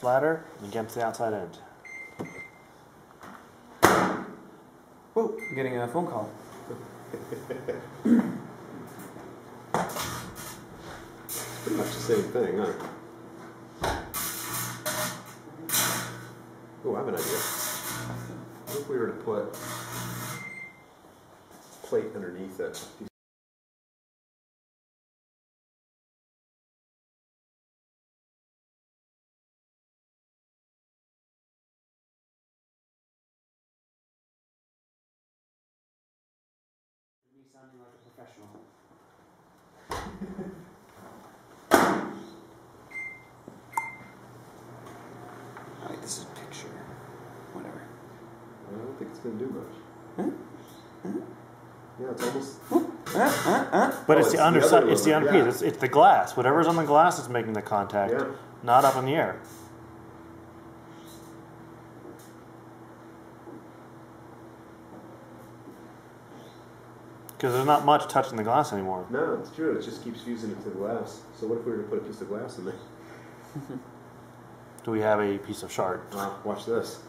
flatter against the outside end. Whoa, I'm getting a phone call. Pretty much the same thing, huh? Oh, I have an idea. What if we were to put a plate underneath it? Me sounding like a professional. Alright, this is a picture. Whatever. I don't think it's going to do much. Huh? Huh? Yeah, it's almost... But Oh, it's the underside. It's the one, underpiece. yeah. It's the glass. Whatever's on the glass is making the contact, Yeah. not up in the air. Because there's not much touching the glass anymore. No, it's true. It just keeps fusing it to the glass. So what if we were to put a piece of glass in there? Do we have a piece of shard? Watch this.